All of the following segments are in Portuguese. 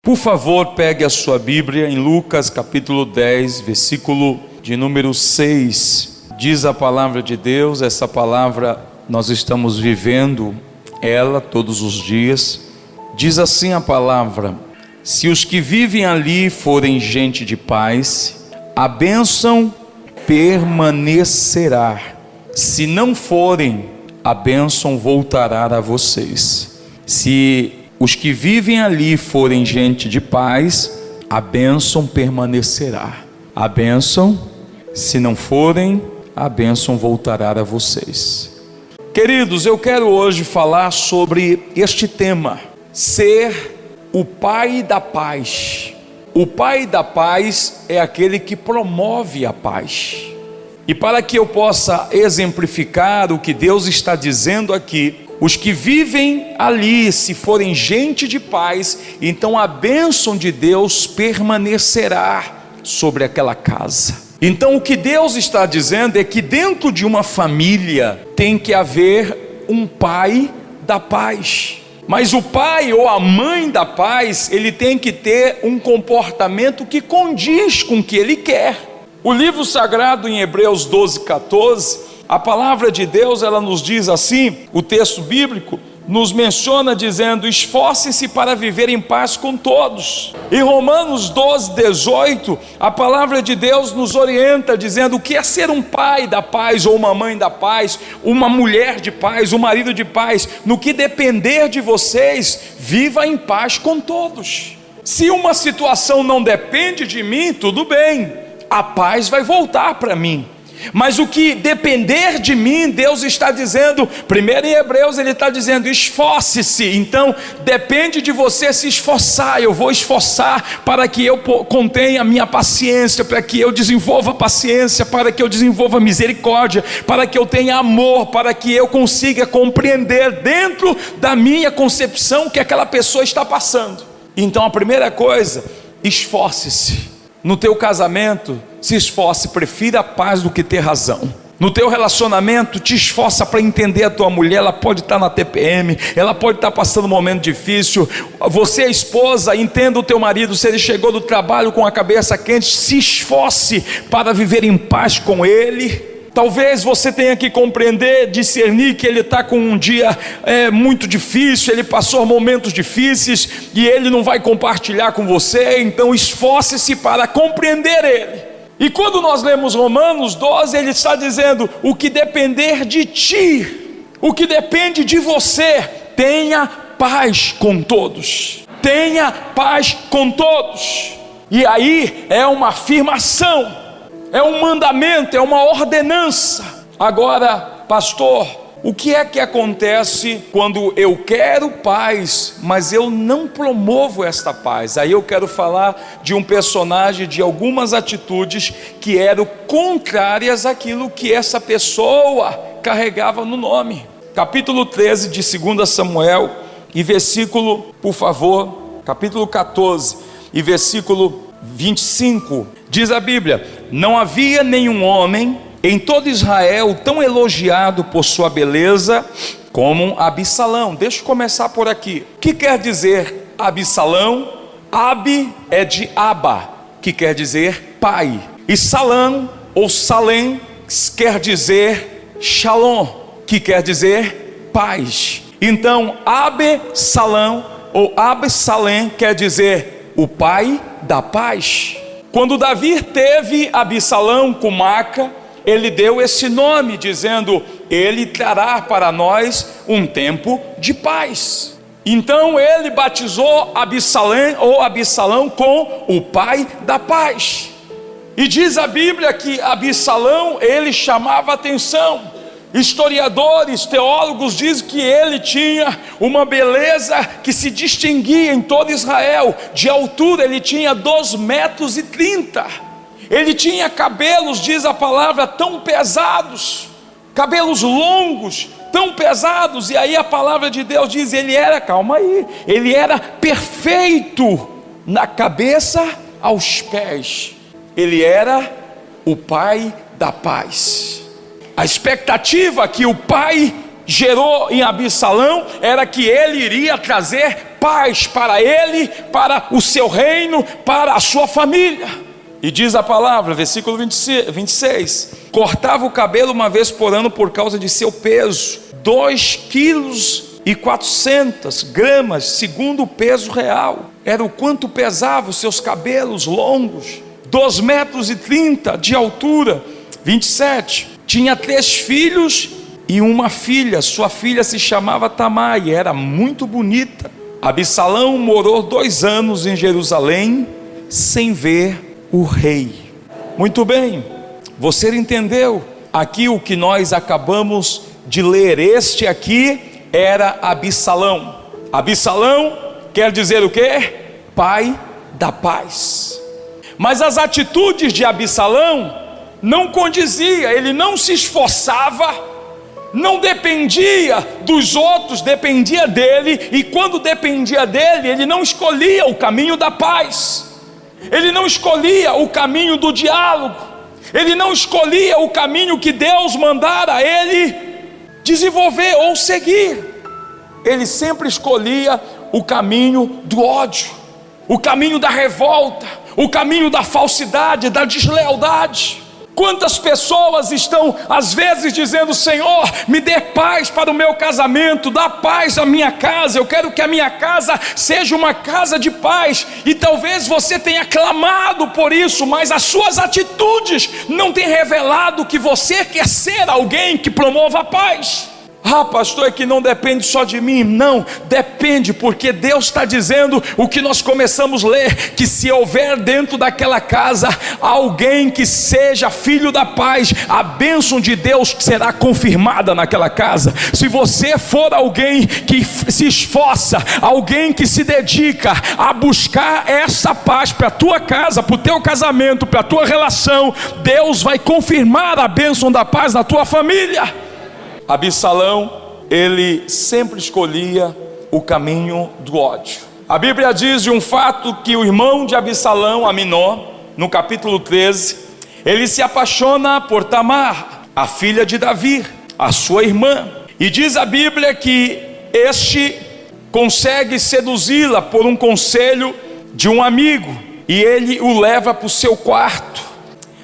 Por favor, pegue a sua Bíblia em Lucas capítulo 10, versículo de número 6. Diz a palavra de Deus, essa palavra nós estamos vivendo ela todos os dias. Diz assim a palavra: se os que vivem ali forem gente de paz, a bênção permanecerá. Se não forem, a bênção voltará a vocês. Se os que vivem ali forem gente de paz, a bênção permanecerá. A bênção, se não forem, a bênção voltará a vocês. Queridos, eu quero hoje falar sobre este tema: ser o pai da paz. O pai da paz é aquele que promove a paz. E para que eu possa exemplificar o que Deus está dizendo aqui, os que vivem ali, se forem gente de paz, então a bênção de Deus permanecerá sobre aquela casa. Então o que Deus está dizendo é que dentro de uma família tem que haver um pai da paz. Mas o pai ou a mãe da paz, ele tem que ter um comportamento que condiz com o que ele quer. O livro sagrado em Hebreus 12:14, a palavra de Deus, ela nos diz assim, o texto bíblico nos menciona dizendo: esforcem-se para viver em paz com todos. Em Romanos 12:18, a palavra de Deus nos orienta dizendo o que é ser um pai da paz ou uma mãe da paz, uma mulher de paz, um marido de paz. No que depender de vocês, viva em paz com todos. Se uma situação não depende de mim, tudo bem, a paz vai voltar para mim. Mas o que depender de mim, Deus está dizendo, primeiro em Hebreus ele está dizendo: esforce-se. Então depende de você se esforçar. Eu vou esforçar para que eu contenha a minha paciência, para que eu desenvolva paciência, para que eu desenvolva misericórdia, para que eu tenha amor, para que eu consiga compreender dentro da minha concepção o que aquela pessoa está passando. Então a primeira coisa, esforce-se. No teu casamento, se esforce, prefira a paz do que ter razão. No teu relacionamento, te esforça para entender a tua mulher. Ela pode estar na TPM, ela pode estar passando um momento difícil. Você, a esposa, entenda o teu marido. Se ele chegou do trabalho com a cabeça quente, se esforce para viver em paz com ele. Talvez você tenha que compreender, discernir que ele está com um dia muito difícil, ele passou momentos difíceis e ele não vai compartilhar com você, então esforce-se para compreender ele. E quando nós lemos Romanos 12, ele está dizendo: o que depender de ti, o que depende de você, tenha paz com todos. Tenha paz com todos. E aí é uma afirmação, é um mandamento, é uma ordenança. Agora, pastor, o que é que acontece quando eu quero paz, mas eu não promovo esta paz? Aí eu quero falar de um personagem, de algumas atitudes que eram contrárias àquilo que essa pessoa carregava no nome. Capítulo 13 de 2 Samuel, e versículo, por favor, capítulo 14 e versículo 25, diz a Bíblia: não havia nenhum homem em todo Israel tão elogiado por sua beleza como Absalão. Deixa eu começar por aqui. O que quer dizer Absalão? Abi é de Aba, que quer dizer pai, e Salão ou Salém quer dizer Shalom, que quer dizer paz. Então Absalão ou Absalém quer dizer o pai da paz. Quando Davi teve Absalão com Maca, ele deu esse nome, dizendo: ele trará para nós um tempo de paz. Então ele batizou Absalão com o pai da paz. E diz a Bíblia que Absalão, ele chamava atenção. Historiadores, teólogos dizem que ele tinha uma beleza que se distinguia em todo Israel. De altura ele tinha 2,30 metros. Ele tinha cabelos, diz a palavra, tão pesados, cabelos longos, tão pesados. E aí a palavra de Deus diz: ele era perfeito na cabeça aos pés. Ele era o pai da paz. A expectativa que o pai gerou em Absalão era que ele iria trazer paz paz para ele, para o seu reino, para a sua família. E diz a palavra, versículo 26, cortava o cabelo uma vez por ano por causa de seu peso, 2,4 kg, segundo o peso real. Era o quanto pesavam os seus cabelos longos, 2,30 metros de altura. 27, tinha 3 filhos e uma filha. Sua filha se chamava Tamar e era muito bonita. Absalão morou 2 anos em Jerusalém sem ver o rei. Muito bem, você entendeu aqui o que nós acabamos de ler? Este aqui era Absalão. Absalão quer dizer o quê? Pai da paz. Mas as atitudes de Absalão não condizia, ele não se esforçava, não dependia dos outros, dependia dele. E quando dependia dele, ele não escolhia o caminho da paz, ele não escolhia o caminho do diálogo, ele não escolhia o caminho que Deus mandara ele desenvolver ou seguir. Ele sempre escolhia o caminho do ódio, o caminho da revolta, o caminho da falsidade, da deslealdade. Quantas pessoas estão às vezes dizendo: Senhor, me dê paz para o meu casamento, dá paz à minha casa, eu quero que a minha casa seja uma casa de paz. E talvez você tenha clamado por isso, mas as suas atitudes não têm revelado que você quer ser alguém que promova a paz. Ah, pastor, é que não depende só de mim. Não, depende, porque Deus está dizendo o que nós começamos a ler, que se houver dentro daquela casa alguém que seja filho da paz, a bênção de Deus será confirmada naquela casa. Se você for alguém que se esforça, alguém que se dedica a buscar essa paz para a tua casa, para o teu casamento, para a tua relação, Deus vai confirmar a bênção da paz na tua família. Absalão, ele sempre escolhia o caminho do ódio. A Bíblia diz de um fato que o irmão de Absalão, Aminon, no capítulo 13, ele se apaixona por Tamar, a filha de Davi, a sua irmã. E diz a Bíblia que este consegue seduzi-la por um conselho de um amigo, e ele o leva para o seu quarto.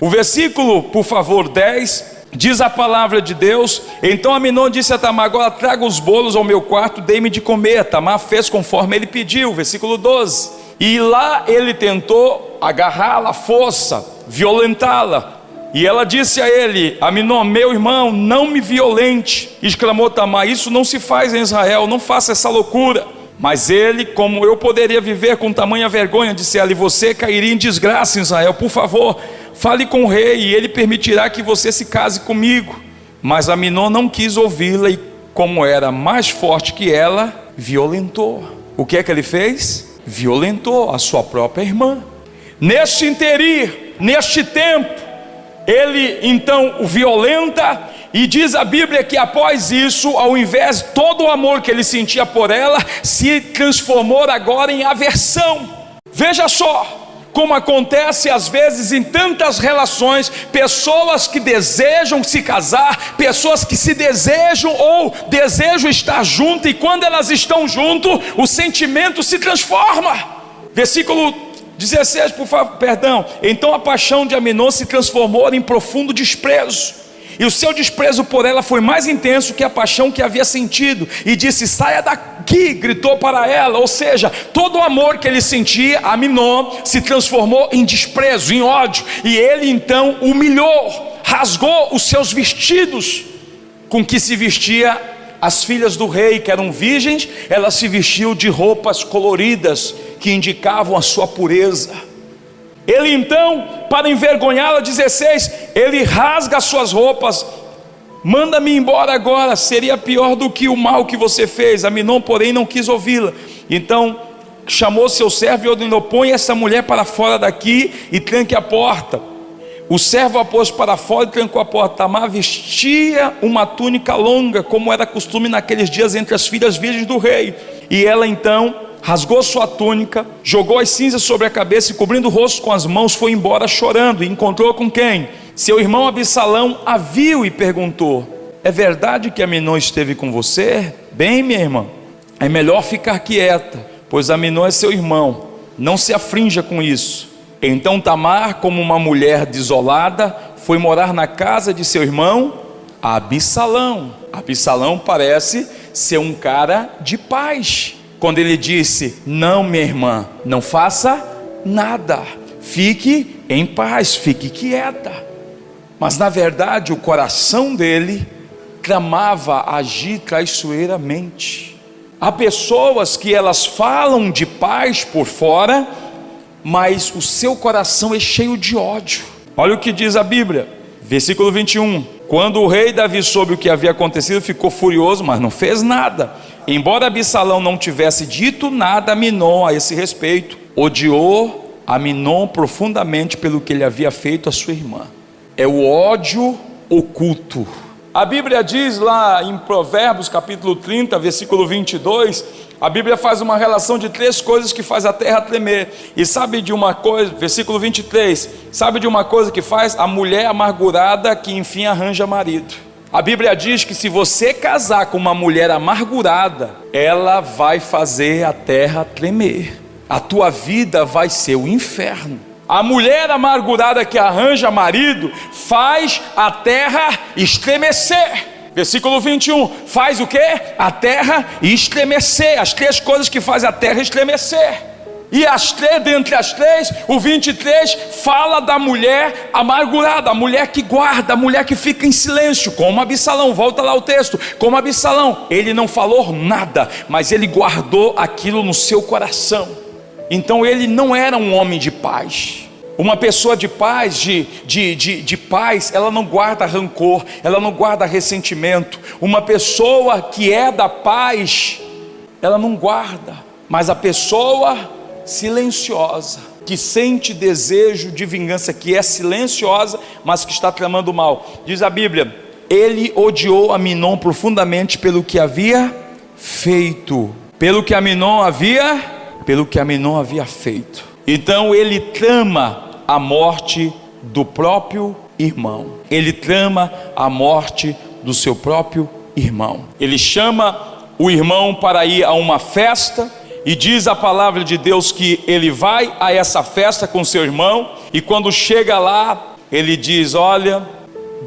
O versículo, por favor, 10, diz a palavra de Deus: então Aminon disse a Tamar: agora traga os bolos ao meu quarto, dei-me de comer. Tamar fez conforme ele pediu. Versículo 12, e lá ele tentou agarrá-la à força, violentá-la. E ela disse a ele: Aminon, meu irmão, não me violente. Exclamou Tamar: isso não se faz em Israel, não faça essa loucura. Mas ele: como eu poderia viver com tamanha vergonha? Disse ela: e você cairia em desgraça em Israel. Por favor, fale com o rei e ele permitirá que você se case comigo. Mas Aminon não quis ouvi-la e, como era mais forte que ela, violentou. O que é que ele fez? Violentou a sua própria irmã. Neste interim, neste tempo, ele então o violenta. E diz a Bíblia que após isso, ao invés de todo o amor que ele sentia por ela, se transformou agora em aversão. Veja só como acontece às vezes em tantas relações: pessoas que desejam se casar, pessoas que se desejam ou desejam estar junto, e quando elas estão junto, o sentimento se transforma. Versículo 16, por favor, perdão. Então a paixão de Aminon se transformou em profundo desprezo, e o seu desprezo por ela foi mais intenso que a paixão que havia sentido. E disse: saia daqui, gritou para ela. Ou seja, todo o amor que ele sentia, Aminon, se transformou em desprezo, em ódio. E ele então humilhou, rasgou os seus vestidos com que se vestia as filhas do rei, que eram virgens. Elas se vestiam de roupas coloridas que indicavam a sua pureza. Ele então, para envergonhá-la, 16, ele rasga as suas roupas: manda-me embora agora, seria pior do que o mal que você fez. Aminon, porém, não quis ouvi-la. Então chamou seu servo e ordenou: põe essa mulher para fora daqui e tranque a porta. O servo a pôs para fora e trancou a porta. Tamar vestia uma túnica longa, como era costume naqueles dias entre as filhas virgens do rei. E ela então rasgou sua túnica, jogou as cinzas sobre a cabeça e, cobrindo o rosto com as mãos, foi embora chorando. E encontrou com quem? Seu irmão Absalão a viu e perguntou: é verdade que Aminon esteve com você? Bem, minha irmã, é melhor ficar quieta, pois Aminon é seu irmão, não se aflinja com isso. Então Tamar, como uma mulher desolada, foi morar na casa de seu irmão Absalão. Absalão parece ser um cara de paz. Quando ele disse: não, minha irmã, não faça nada, fique em paz, fique quieta. Mas na verdade o coração dele clamava agir traiçoeiramente. Há pessoas que elas falam de paz por fora, mas o seu coração é cheio de ódio. Olha o que diz a Bíblia, versículo 21. Quando o rei Davi soube o que havia acontecido, ficou furioso, mas não fez nada. Embora Absalão não tivesse dito nada a Aminon a esse respeito, odiou Aminon profundamente pelo que ele havia feito à sua irmã. É o ódio oculto. A Bíblia diz lá em Provérbios capítulo 30, versículo 22, a Bíblia faz uma relação de 3 coisas que faz a terra tremer. E sabe de uma coisa, versículo 23, sabe de uma coisa que faz? A mulher amargurada que enfim arranja marido. A Bíblia diz que se você casar com uma mulher amargurada, ela vai fazer a terra tremer. A tua vida vai ser o inferno. A mulher amargurada que arranja marido faz a terra estremecer. Versículo 21, faz o que? A terra estremecer. As 3 coisas que fazem a terra estremecer. E dentre as 3, o 23 fala da mulher amargurada, a mulher que guarda, a mulher que fica em silêncio, como Absalão. Volta lá o texto, como Absalão. Ele não falou nada, mas ele guardou aquilo no seu coração. Então ele não era um homem de paz. Uma pessoa de paz, de paz, ela não guarda rancor, ela não guarda ressentimento. Uma pessoa que é da paz, ela não guarda. Mas a pessoa silenciosa, que sente desejo de vingança, que é silenciosa, mas que está tramando mal, diz a Bíblia, ele odiou Aminon profundamente pelo que havia feito. Pelo que Aminon havia feito. Então ele trama a morte do próprio irmão. Ele trama a morte do seu próprio irmão. Ele chama o irmão para ir a uma festa, e diz a palavra de Deus que ele vai a essa festa com seu irmão, e quando chega lá, ele diz: olha,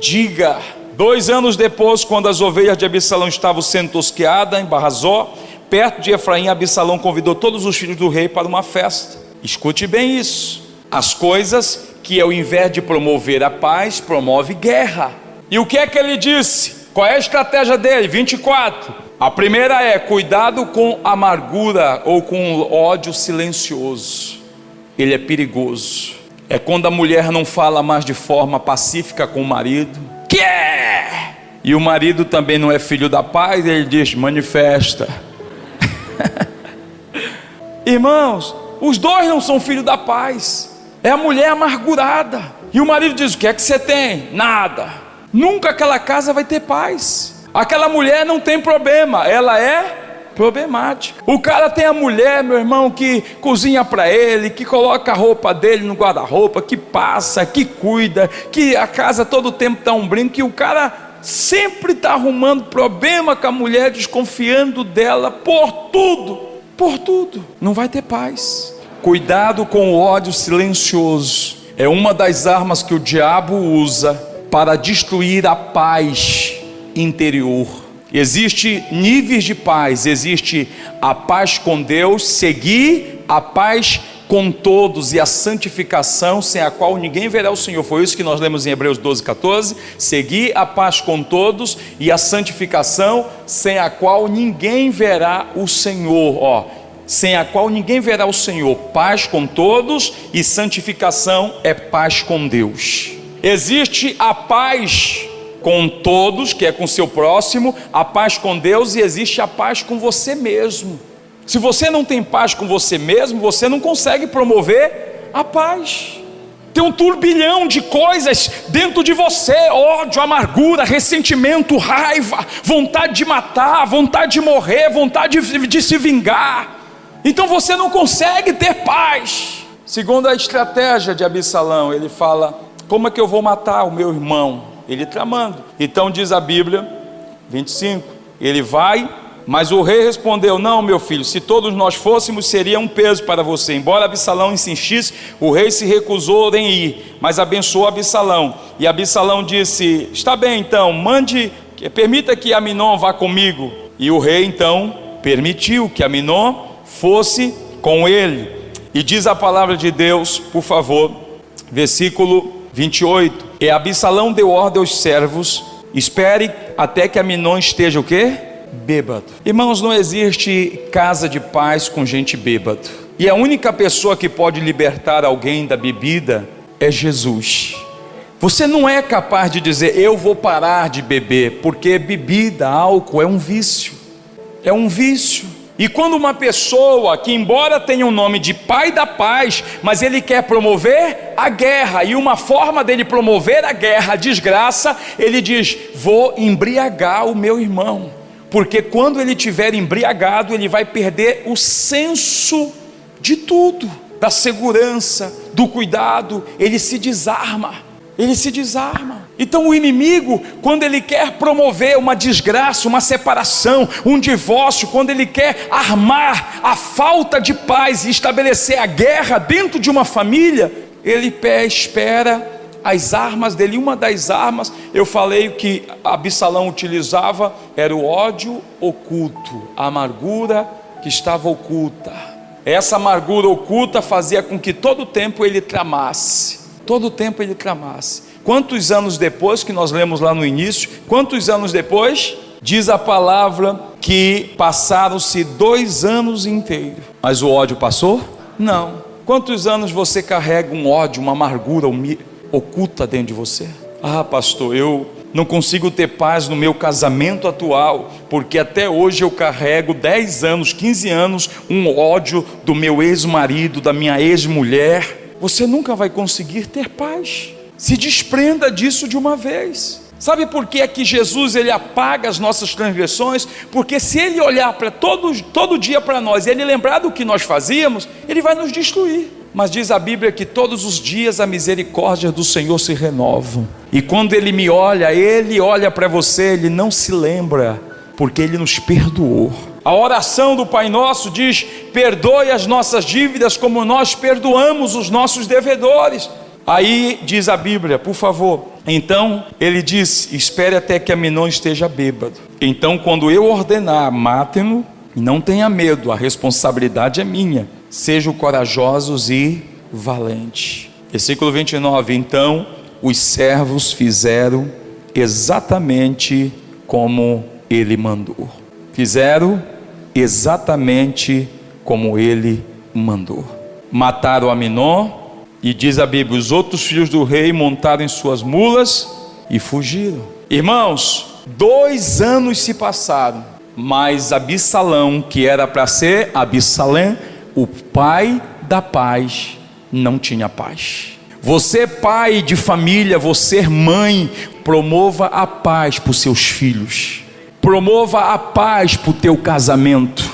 diga. 2 anos depois, quando as ovelhas de Absalão estavam sendo tosqueadas em Barrazó, perto de Efraim, Absalão convidou todos os filhos do rei para uma festa. Escute bem isso. As coisas que ao invés de promover a paz, promove guerra. E o que é que ele disse? Qual é a estratégia dele? 24. A primeira é: cuidado com amargura ou com ódio silencioso. Ele é perigoso. É quando a mulher não fala mais de forma pacífica com o marido. Que é? E o marido também não é filho da paz, ele diz: manifesta. Irmãos, os dois não são filhos da paz. É a mulher amargurada. E o marido diz: o que é que você tem? Nada. Nunca aquela casa vai ter paz. Aquela mulher não tem problema, ela é problemática. O cara tem a mulher, meu irmão, que cozinha para ele, que coloca a roupa dele no guarda-roupa, que passa, que cuida, que a casa todo o tempo está um brinco, que o cara sempre está arrumando problema com a mulher, desconfiando dela por tudo. Por tudo. Não vai ter paz. Cuidado com o ódio silencioso. É uma das armas que o diabo usa para destruir a paz interior. Existe níveis de paz. Existe a paz com Deus, seguir a paz com todos e a santificação, sem a qual ninguém verá o Senhor. Foi isso que nós lemos em Hebreus 12:14. Seguir a paz com todos e a santificação, sem a qual ninguém verá o Senhor. Sem a qual ninguém verá o Senhor. Paz com todos e santificação é paz com Deus. Existe a paz com todos, que é com seu próximo, a paz com Deus, e existe a paz com você mesmo. Se você não tem paz com você mesmo, você não consegue promover a paz. Tem um turbilhão de coisas dentro de você: ódio, amargura, ressentimento, raiva, vontade de matar, vontade de morrer, vontade de se vingar. Então você não consegue ter paz. Segundo a estratégia de Absalão, ele fala: como é que eu vou matar o meu irmão? Ele tramando. Então diz a Bíblia, 25, ele vai Mas o rei respondeu: não, meu filho, se todos nós fôssemos, seria um peso para você. Embora Absalão insistisse, o rei se recusou em ir, mas abençoou Absalão. E Absalão disse: está bem, então, permita que Aminon vá comigo. E o rei então permitiu que Aminon fosse com ele. E diz a palavra de Deus, por favor, versículo 28. E Absalão deu ordem aos servos: espere até que Aminon esteja o quê? Bêbado. Irmãos, não existe casa de paz com gente bêbada. E a única pessoa que pode libertar alguém da bebida é Jesus. Você não é capaz de dizer: eu vou parar de beber, porque bebida, álcool é um vício. É um vício. E quando uma pessoa que, embora tenha o nome de pai da paz, mas ele quer promover a guerra, e uma forma dele promover a guerra, a desgraça, ele diz: vou embriagar o meu irmão, porque quando ele estiver embriagado, ele vai perder o senso de tudo, da segurança, do cuidado, ele se desarma. Então o inimigo, quando ele quer promover uma desgraça, uma separação, um divórcio, quando ele quer armar a falta de paz e estabelecer a guerra dentro de uma família, ele espera as armas dele. Uma das armas, eu falei que Absalão utilizava, era o ódio oculto, a amargura que estava oculta. Essa amargura oculta fazia com que todo o tempo ele tramasse. Quantos anos depois, que nós lemos lá no início, quantos anos depois? Diz a palavra que passaram-se 2 anos inteiros. Mas o ódio passou? Não. Quantos anos você carrega um ódio, uma amargura oculta dentro de você? Ah, pastor, eu não consigo ter paz no meu casamento atual, porque até hoje eu carrego 10 anos, 15 anos, um ódio do meu ex-marido, da minha ex-mulher. Você nunca vai conseguir ter paz. Se desprenda disso de uma vez. Sabe por que é que Jesus ele apaga as nossas transgressões? Porque se ele olhar para todo dia para nós e ele lembrar do que nós fazíamos, ele vai nos destruir. Mas diz a Bíblia que todos os dias a misericórdia do Senhor se renova. E quando ele olha para você, ele não se lembra, porque ele nos perdoou. A oração do Pai Nosso diz: perdoe as nossas dívidas como nós perdoamos os nossos devedores. Aí diz a Bíblia, por favor, então ele diz: espere até que Aminon esteja bêbado. Então quando eu ordenar, matem-no, e não tenha medo, a responsabilidade é minha. Sejam corajosos e valentes. Versículo 29, então os servos fizeram exatamente como ele mandou. Fizeram exatamente como ele mandou. Mataram Aminon, e diz a Bíblia: os outros filhos do rei montaram em suas mulas e fugiram. Irmãos, 2 anos se passaram, mas Absalão, que era para ser Absalém, o pai da paz, não tinha paz. Você, pai de família, você, mãe, promova a paz para os seus filhos. Promova a paz para o teu casamento.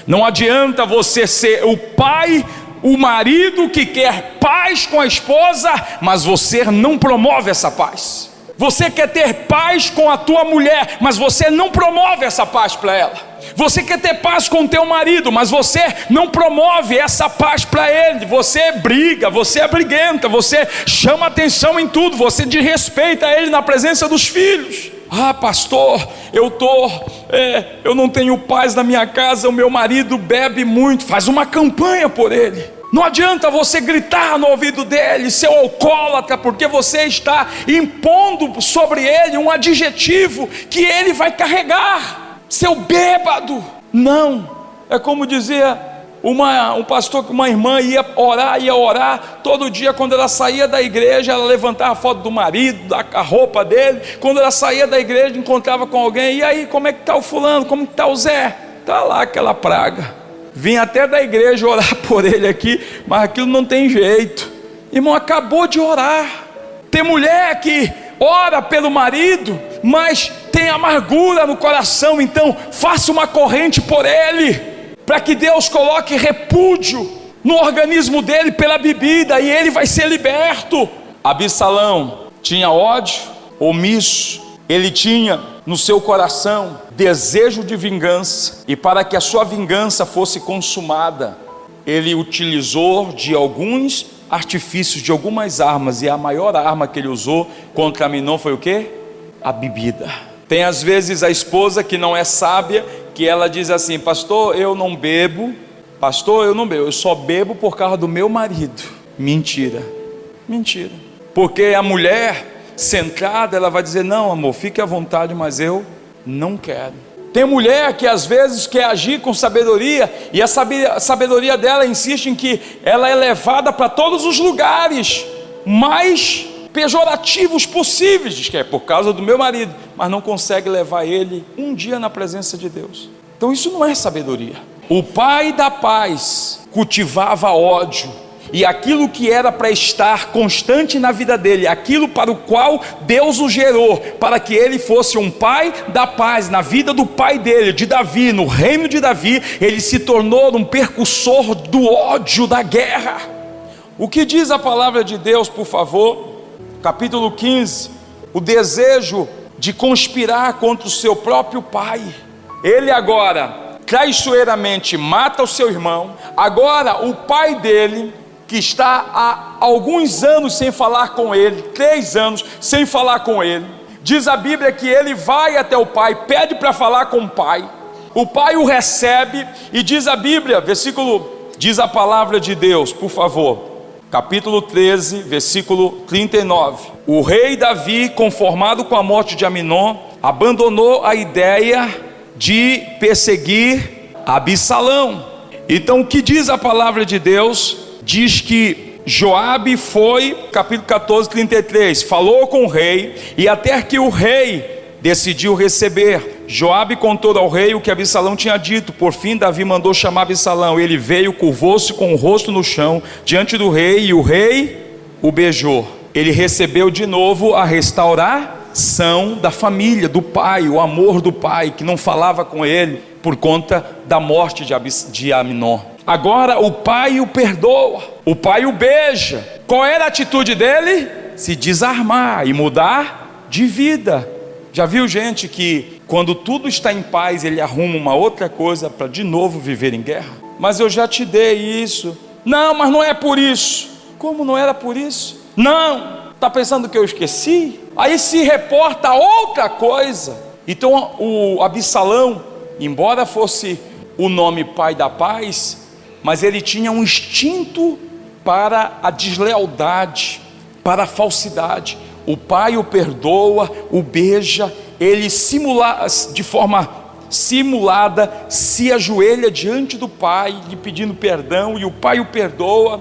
Não adianta você ser o pai, o marido que quer paz com a esposa, mas você não promove essa paz. Você quer ter paz com a tua mulher, mas você não promove essa paz para ela. Você quer ter paz com o teu marido, mas você não promove essa paz para ele. Você briga, você é briguenta, você chama atenção em tudo, você desrespeita ele na presença dos filhos. Ah, pastor, eu não tenho paz na minha casa, o meu marido bebe muito. Faz uma campanha por ele. Não adianta você gritar no ouvido dele, seu alcoólatra, porque você está impondo sobre ele um adjetivo que ele vai carregar. Seu bêbado. Não, é como dizia um pastor, que uma irmã ia orar todo dia. Quando ela saía da igreja, ela levantava a foto do marido, a roupa dele. Quando ela saía da igreja, encontrava com alguém: e aí, como é que está o fulano, como que está o Zé? Está lá aquela praga. Vim até da igreja orar por ele aqui, mas aquilo não tem jeito. Irmão, acabou de orar. Tem mulher que ora pelo marido, mas tem amargura no coração. Então faça uma corrente por ele, para que Deus coloque repúdio no organismo dele pela bebida, e ele vai ser liberto. Absalão tinha ódio, omisso. Ele tinha no seu coração desejo de vingança, e para que a sua vingança fosse consumada, ele utilizou de alguns artifícios, de algumas armas, e a maior arma que ele usou contra Aminon foi o quê? A bebida. Tem às vezes a esposa que não é sábia, que ela diz assim: pastor, eu não bebo, eu só bebo por causa do meu marido. Mentira, mentira. Porque a mulher centrada, ela vai dizer: não, amor, fique à vontade, mas eu não quero. Tem mulher que às vezes quer agir com sabedoria, e a sabedoria dela insiste em que ela é levada para todos os lugares mais pejorativos possíveis, diz que é por causa do meu marido, mas não consegue levar ele um dia na presença de Deus. Então isso não é sabedoria. O pai da paz cultivava ódio, e aquilo que era para estar constante na vida dele, aquilo para o qual Deus o gerou, para que ele fosse um pai da paz, na vida do pai dele, de Davi, no reino de Davi, ele se tornou um percussor do ódio, da guerra. O que diz a palavra de Deus, por favor? Capítulo 15, o desejo de conspirar contra o seu próprio pai. Ele agora traiçoeiramente mata o seu irmão. Agora o pai dele, que está há alguns anos sem falar com ele, 3 anos sem falar com ele, diz a Bíblia que ele vai até o pai, pede para falar com o pai o recebe, e diz a Bíblia, diz a palavra de Deus, por favor, capítulo 13, versículo 39, o rei Davi, conformado com a morte de Aminon, abandonou a ideia de perseguir Absalão. Então o que diz a palavra de Deus? Diz que Joabe foi, capítulo 14, 33, falou com o rei, e até que o rei decidiu receber, Joabe contou ao rei o que Absalão tinha dito. Por fim Davi mandou chamar Absalão. Ele veio, curvou-se com o rosto no chão diante do rei, e o rei o beijou. Ele recebeu de novo a restauração da família, do pai, o amor do pai, que não falava com ele por conta da morte de Aminon. Agora o pai o perdoa, o pai o beija. Qual era a atitude dele? Se desarmar e mudar de vida. Já viu gente que quando tudo está em paz, ele arruma uma outra coisa para de novo viver em guerra? Mas eu já te dei isso. Não, mas não é por isso. Como não era por isso? Não, está pensando que eu esqueci? Aí se reporta outra coisa. Então o Absalão, embora fosse o nome pai da paz, mas ele tinha um instinto para a deslealdade, para a falsidade. O pai o perdoa, o beija, ele de forma simulada se ajoelha diante do pai, lhe pedindo perdão, e o pai o perdoa.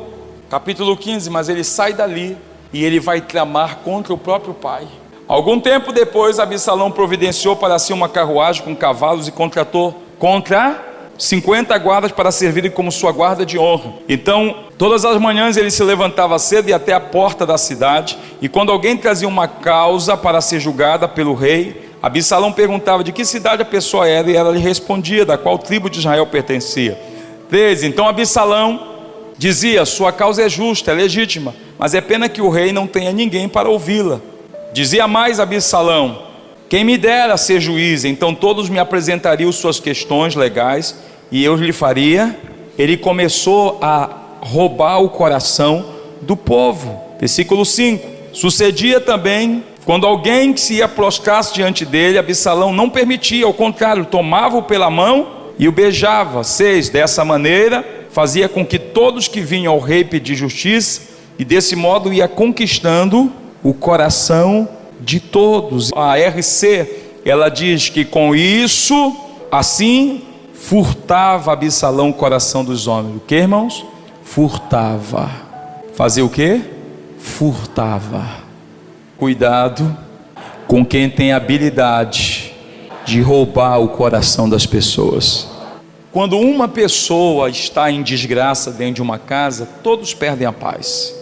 Capítulo 15, mas ele sai dali e ele vai tramar contra o próprio pai. Algum tempo depois, Absalão providenciou para si uma carruagem com cavalos e contratou 50 guardas para servirem como sua guarda de honra. Então, todas as manhãs ele se levantava cedo e ia até a porta da cidade, e quando alguém trazia uma causa para ser julgada pelo rei, Absalão perguntava de que cidade a pessoa era, e ela lhe respondia da qual tribo de Israel pertencia. 13. Então Absalão dizia: sua causa é justa, é legítima, mas é pena que o rei não tenha ninguém para ouvi-la. Dizia mais Absalão: quem me dera ser juiz, então todos me apresentariam suas questões legais e eu lhe faria. Ele começou a roubar o coração do povo. Versículo 5. Sucedia também, quando alguém se ia prostrar-se diante dele, Absalão não permitia, ao contrário, tomava-o pela mão e o beijava. 6. Dessa maneira fazia com que todos que vinham ao rei pedir justiça, e desse modo ia conquistando o coração de todos. A RC, ela diz que com isso, assim, furtava Absalão o coração dos homens. O que, irmãos? Furtava. Fazia o que? Furtava. Cuidado com quem tem habilidade de roubar o coração das pessoas. Quando uma pessoa está em desgraça dentro de uma casa, todos perdem a paz.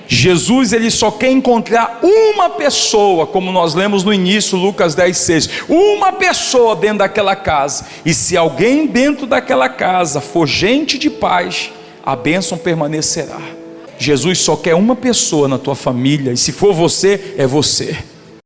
Jesus, ele só quer encontrar uma pessoa, como nós lemos no início, Lucas 10:6, uma pessoa dentro daquela casa, e se alguém dentro daquela casa for gente de paz, a bênção permanecerá. Jesus só quer uma pessoa na tua família, e se for você, é você.